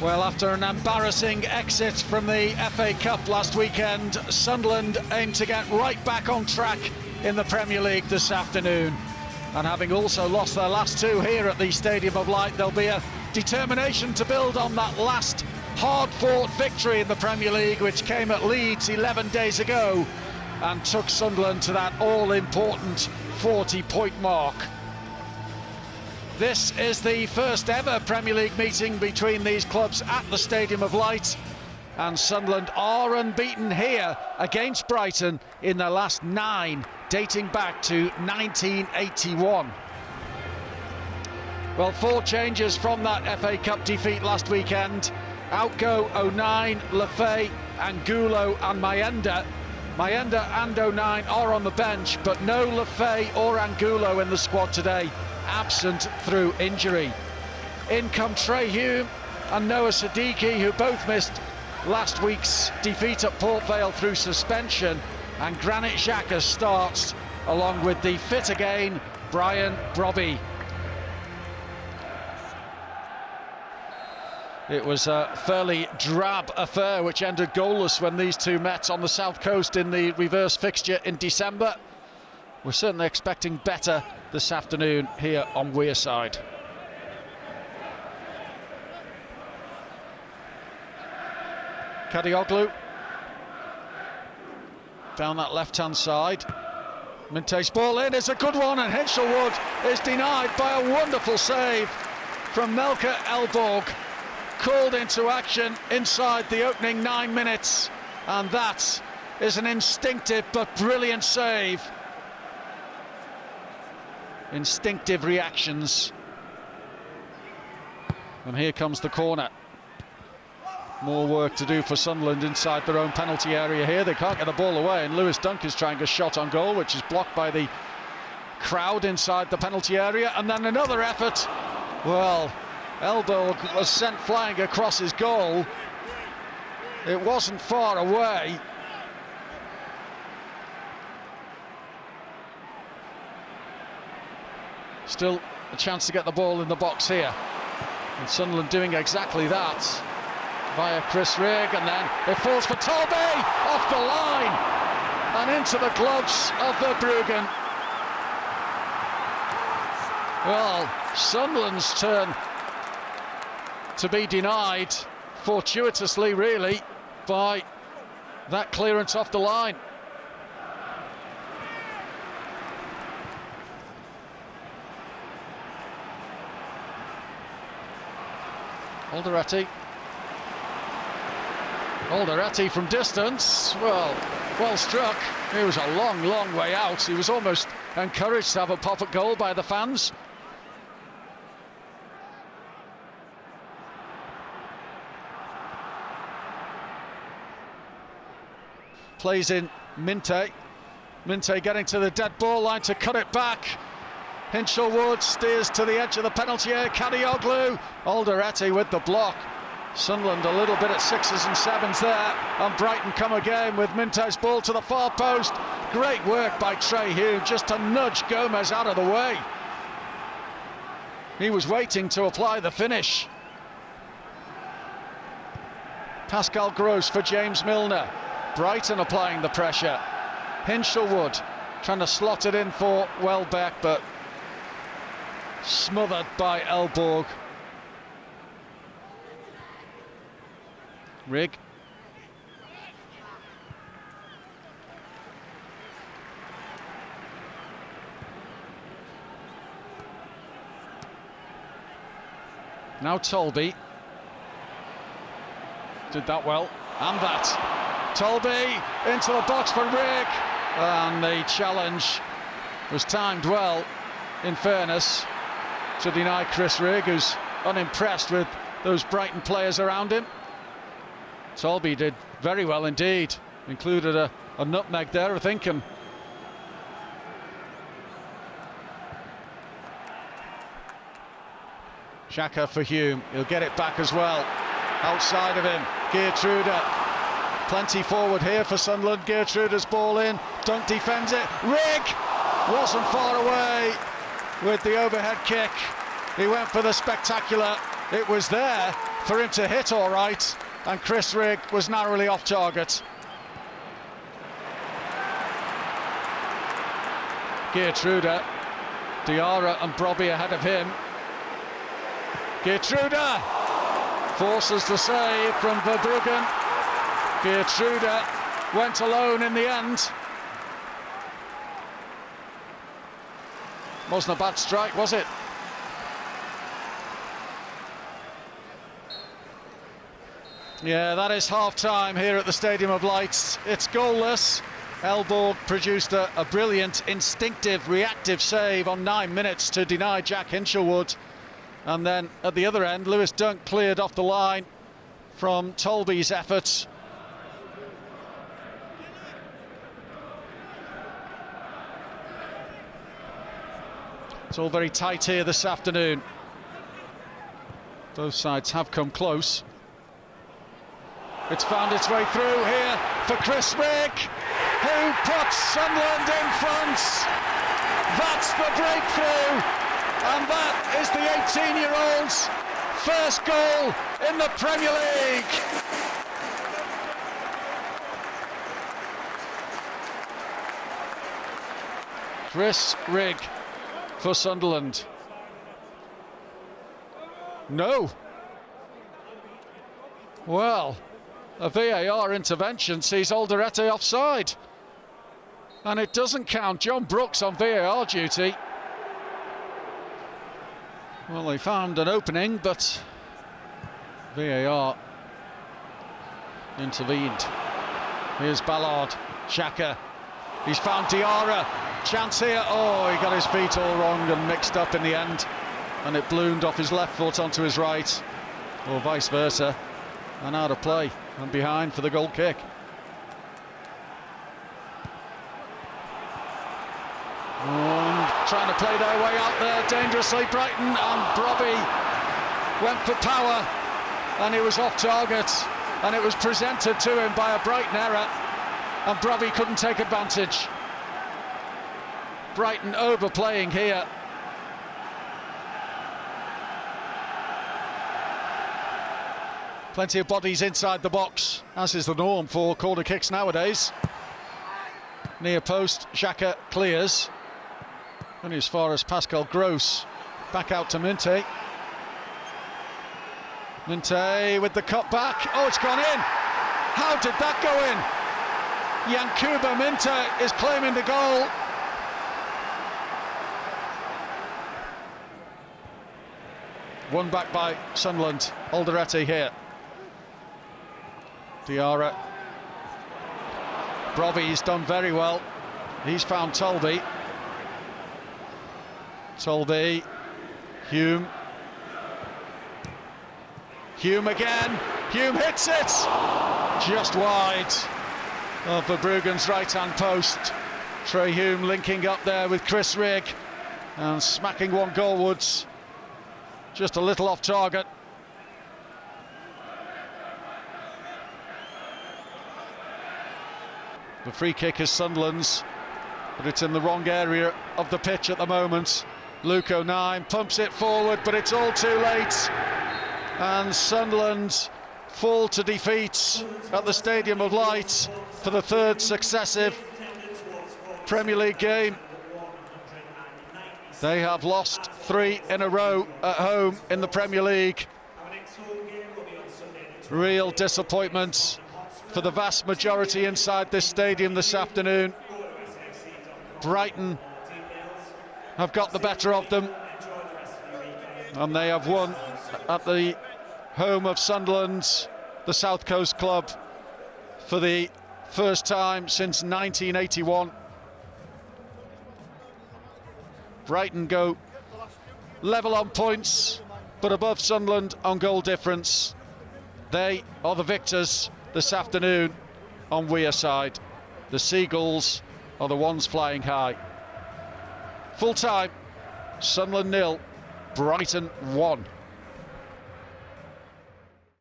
Well, after an embarrassing exit from the FA Cup last weekend, Sunderland aim to get right back on track in the Premier League this afternoon. And having also lost their last two here at the Stadium of Light, there'll be a determination to build on that last hard-fought victory in the Premier League, which came at Leeds 11 days ago and took Sunderland to that all-important 40-point mark. This is the first ever Premier League meeting between these clubs at the Stadium of Light, and Sunderland are unbeaten here against Brighton in their last 9, dating back to 1981. Well, 4 changes from that FA Cup defeat last weekend. Out go O'Nien, Lefay, Angulo and Mayenda. Mayenda and O'Nien are on the bench, but no Lefay or Angulo in the squad today, absent through injury. In come Trey Hume and Noah Siddiqui, who both missed last week's defeat at Port Vale through suspension, and Granit Xhaka starts along with the fit again Brian Brobby. It was a fairly drab affair which ended goalless when these two met on the south coast in the reverse fixture in December. We're certainly expecting better this afternoon here on Wearside. Kadioglu down that left-hand side. Minte's ball in, it's a good one, and Hinshelwood is denied by a wonderful save from Melker Elborg. Called into action inside the opening 9 minutes, and that is an instinctive but brilliant save. Instinctive reactions. And here comes the corner. More work to do for Sunderland inside their own penalty area here. They can't get the ball away, and Lewis Dunk is trying a shot on goal, which is blocked by the crowd inside the penalty area. And then another effort. Well, Elborg was sent flying across his goal. It wasn't far away. Still a chance to get the ball in the box here. And Sunderland doing exactly that via Chris Rigg, and then it falls for Tolby off the line and into the gloves of Verbruggen. Well, Sunderland's turn to be denied, fortuitously really, by that clearance off the line. Alderete from distance, well struck. It was a long way out. He was almost encouraged to have a pop at goal by the fans. Plays in Minte getting to the dead ball line to cut it back. Hinshelwood steers to the edge of the penalty area. Kadioglu, Alderete with the block. Sunderland a little bit at 6s and 7s there, and Brighton come again with Minte's ball to the far post. Great work by Trey Hume just to nudge Gomez out of the way. He was waiting to apply the finish. Pascal Gross for James Milner. Brighton applying the pressure. Hinshelwood trying to slot it in for Welbeck, but smothered by Elborg. Rigg. Now Tolby. Did that well, and that. Tolby into the box for Rigg, and the challenge was timed well, in fairness, to deny Chris Rigg, who's unimpressed with those Brighton players around him. Tolby did very well indeed, included a nutmeg there, I think, and Xhaka for Hume, he'll get it back as well. Outside of him, Geertruida. Plenty forward here for Sunderland. Geertruida's ball in. Dunk defends it. Rigg wasn't far away with the overhead kick. He went for the spectacular. It was there, for him to hit all right, and Chris Rigg was narrowly off target. Geertruida, Diarra and Brobby ahead of him. Geertruida forces the save from Verbruggen. Geertruida went alone in the end. Wasn't a bad strike, was it? Yeah, that is half-time here at the Stadium of Lights. It's goalless. Elborg produced a brilliant, instinctive, reactive save on 9 minutes to deny Jack Hinchelwood. And then at the other end, Lewis Dunk cleared off the line from Tolby's efforts. It's all very tight here this afternoon. Both sides have come close. It's found its way through here for Chris Rigg, who puts Sunderland in front. That's the breakthrough, and that is the 18-year-old's first goal in the Premier League. Chris Rigg for Sunderland. No. Well, a VAR intervention sees Alderete offside, and it doesn't count John Brooks on VAR duty. Well, they found an opening, but VAR intervened. Here's Ballard, Xhaka, he's found Diarra, chance here, oh, he got his feet all wrong and mixed up in the end, and it bloomed off his left foot onto his right, or vice versa, and out of play and behind for the goal kick. Trying to play their way out there dangerously, Brighton, and Brobby went for power, and he was off target, and it was presented to him by a Brighton error, and Brobby couldn't take advantage. Brighton overplaying here. Plenty of bodies inside the box, as is the norm for corner kicks nowadays. Near post, Xhaka clears. Only as far as Pascal Gross. Back out to Minte. Minte with the cut back. Oh, it's gone in. How did that go in? Yankuba Minte is claiming the goal. Won back by Sunderland. Alderete here. Diarra. Brobby's done very well. He's found Tolby. Tolby. Hume. Hume again. Hume hits it. Just wide of Verbruggen's right-hand post. Trey Hume linking up there with Chris Rigg and smacking one goalwards. Just a little off target. The free kick is Sunderland's, but it's in the wrong area of the pitch at the moment. Luke O'Nien pumps it forward, but it's all too late. And Sunderland fall to defeat at the Stadium of Light for the third successive Premier League game. They have lost 3 in a row at home in the Premier League. Real disappointment for the vast majority inside this stadium this afternoon. Brighton have got the better of them, and they have won at the home of Sunderland, the South Coast club, for the first time since 1981. Brighton go level on points, but above Sunderland on goal difference. They are the victors this afternoon on Weir side. The Seagulls are the ones flying high. Full time, Sunderland 0, Brighton 1.